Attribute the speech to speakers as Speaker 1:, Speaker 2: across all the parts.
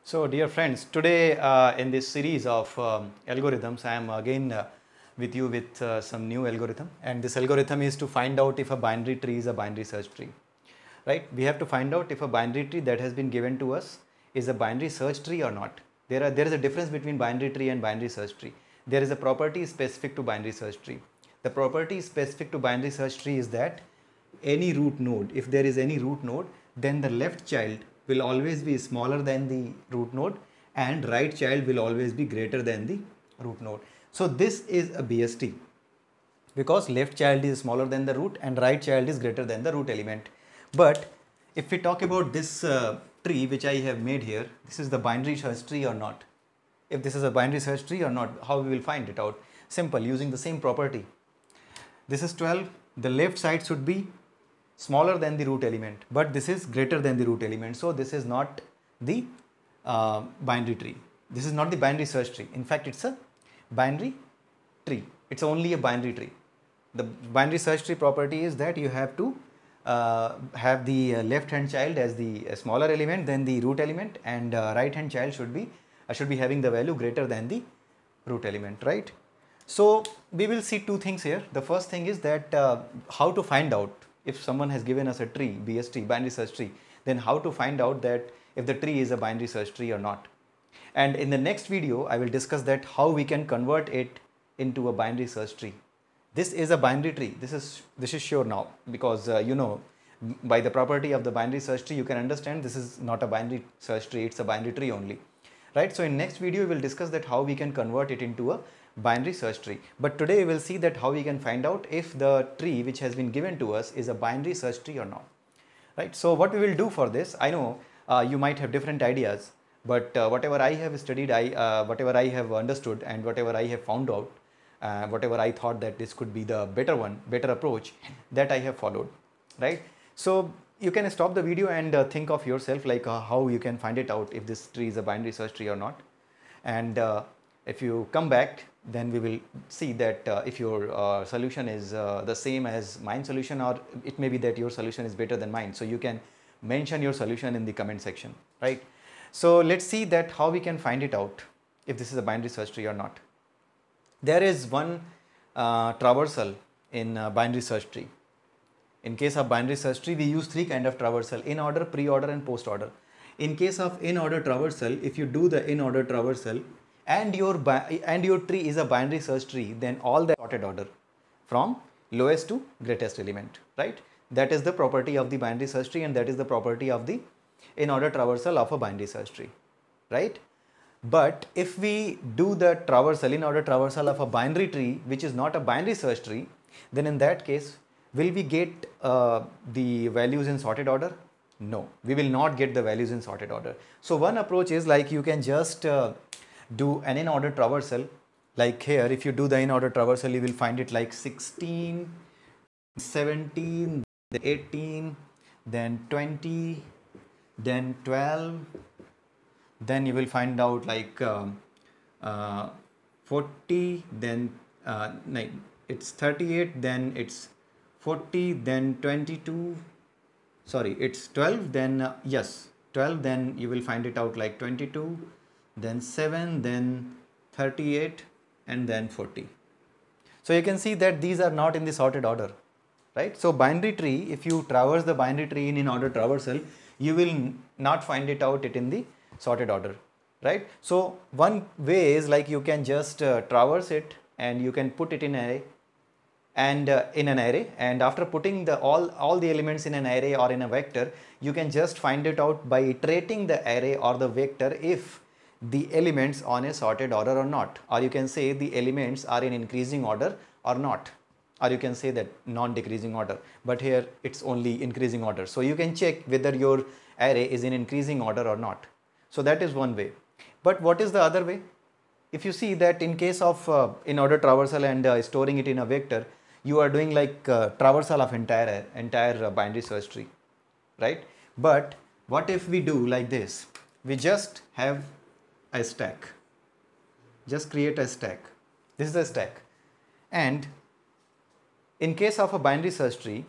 Speaker 1: So dear friends, today in this series of algorithms, I am again with you with some new algorithm, and this algorithm is to find out if a binary tree is a binary search tree, right? We have to find out if a binary tree that has been given to us is a binary search tree or not. There is a difference between binary tree and binary search tree. There is a property specific to binary search tree. The property specific to binary search tree is that any root node, if there is any root node, then the left child will always be smaller than the root node and right child will always be greater than the root node. So this is a BST because left child is smaller than the root and right child is greater than the root element. But if we talk about this tree which I have made here, this is the binary search tree or not. If this is a binary search tree or not, how we will find it out? Simple, using the same property. This is 12, the left side should be smaller than the root element, but this is greater than the root element. So this is not the binary tree. This is not the binary search tree. In fact, it's a binary tree. It's only a binary tree. The binary search tree property is that you have to have the left hand child as the smaller element than the root element, and right hand child should be having the value greater than the root element, right? So we will see two things here. The first thing is that how to find out if someone has given us a tree, BST, binary search tree, then how to find out that if the tree is a binary search tree or not. And in the next video, I will discuss that how we can convert it into a binary search tree. This is a binary tree. This is sure now, because you know, by the property of the binary search tree, you can understand this is not a binary search tree, it's a binary tree only, right? So in next video, we will discuss that how we can convert it into a binary search tree. But today we will see that how we can find out if the tree which has been given to us is a binary search tree or not, right? So what we will do for this, I know you might have different ideas, but whatever I have studied, whatever I have understood and whatever I have found out, whatever I thought that this could be the better approach, that I have followed, right? So you can stop the video and think of yourself like how you can find it out if this tree is a binary search tree or not. And if you come back, then we will see that if your solution is the same as mine solution, or it may be that your solution is better than mine. So you can mention your solution in the comment section, right? So let's see that how we can find it out if this is a binary search tree or not. There is one traversal in binary search tree. In case of binary search tree, we use three kind of traversal: in order, pre-order and post-order. In case of in order traversal, if you do the in order traversal and your tree is a binary search tree, then all the sorted order from lowest to greatest element, right? That is the property of the binary search tree, and that is the property of the in order traversal of a binary search tree, right? But if we do the traversal, in order traversal of a binary tree which is not a binary search tree, then in that case, will we get the values in sorted order? No, we will not get the values in sorted order. So one approach is like you can just do an in order traversal. Like here, if you do the in order traversal, you will find it like 16, 17, then 18, then 20, then 12, then you will find out like 40, then it's 38, then it's 40, then 22, sorry, it's 12, then yes, 12, then you will find it out like 22, then 7, then 38, and then 40. So you can see that these are not in the sorted order, right? So binary tree, if you traverse the binary tree in order traversal, you will not find it out in the sorted order, right? So one way is like you can just traverse it and you can put it in array, and in an array, and after putting the all the elements in an array or in a vector, you can just find it out by iterating the array or the vector if the elements on a sorted order or not, or you can say the elements are in increasing order or not, or you can say that non-decreasing order, but here it's only increasing order. So you can check whether your array is in increasing order or not. So that is one way. But what is the other way? If you see that in case of in order traversal and storing it in a vector, you are doing like traversal of entire binary search tree, right? But what if we do like this? We just have a stack. Just create a stack. This is a stack. And in case of a binary search tree,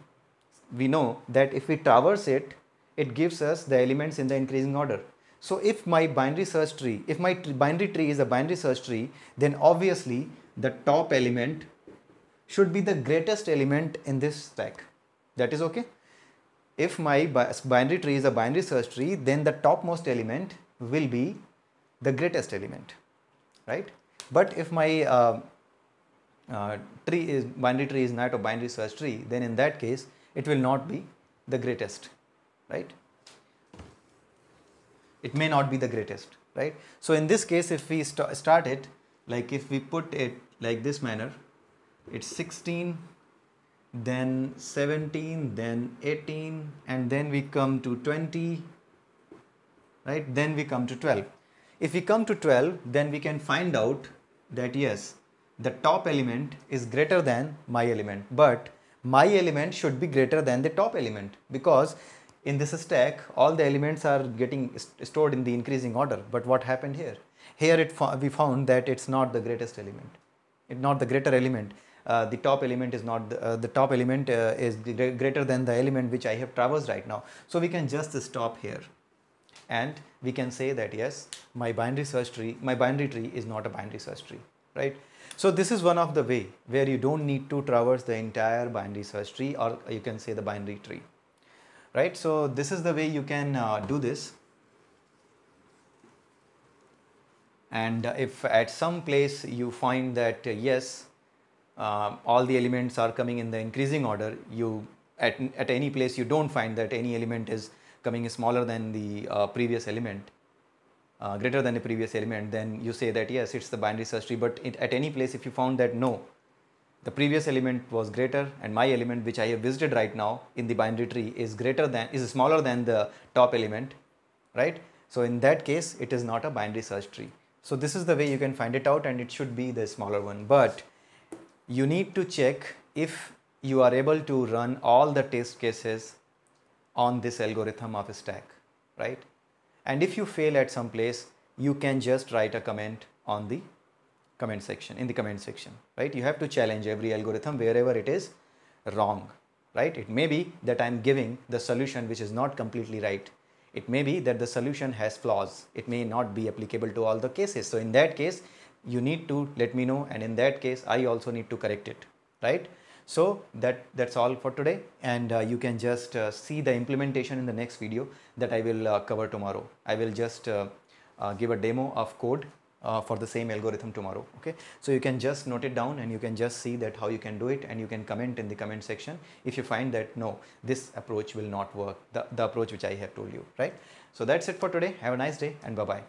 Speaker 1: we know that if we traverse it, it gives us the elements in the increasing order. So if my binary search tree, if my binary tree is a binary search tree, then obviously the top element should be the greatest element in this stack. That is okay. If my binary tree is a binary search tree, then the topmost element will be the greatest element, right? But if my binary tree is not a binary search tree, then in that case it will not be the greatest, right? It may not be the greatest, right? So in this case, if we start it, like if we put it like this manner, it's 16, then 17, then 18, and then we come to 20, right? Then we come to 12. If we come to 12, then we can find out that yes, the top element is greater than my element, but my element should be greater than the top element, because in this stack all the elements are getting stored in the increasing order. But what happened here? Here we found that it's not the greatest element. It's not the greater element. The top element is not the top element is greater than the element which I have traversed right now. So we can just stop here, and we can say that yes, my binary tree is not a binary search tree, right? So this is one of the way where you don't need to traverse the entire binary search tree, or you can say the binary tree, right? So this is the way you can do this. And if at some place you find that yes, all the elements are coming in the increasing order, you at any place you don't find that any element is coming smaller than the previous element, greater than the previous element, then you say that yes, it's the binary search tree. But at any place if you found that no, the previous element was greater and my element which I have visited right now in the binary tree is smaller than the top element, right? So in that case it is not a binary search tree. So this is the way you can find it out, and it should be the smaller one. But you need to check if you are able to run all the test cases on this algorithm of a stack, right? And if you fail at some place, you can just write a comment on the comment section, right? You have to challenge every algorithm wherever it is wrong, right? It may be that I'm giving the solution which is not completely right. It may be that the solution has flaws. It may not be applicable to all the cases. So in that case, you need to let me know, and in that case I also need to correct it, right? So that's all for today, and you can just see the implementation in the next video that I will cover tomorrow. I will just give a demo of code for the same algorithm tomorrow. Okay, so you can just note it down and you can just see that how you can do it, and you can comment in the comment section if you find that no, this approach will not work, the approach which I have told you, right? So that's it for today. Have a nice day and bye bye.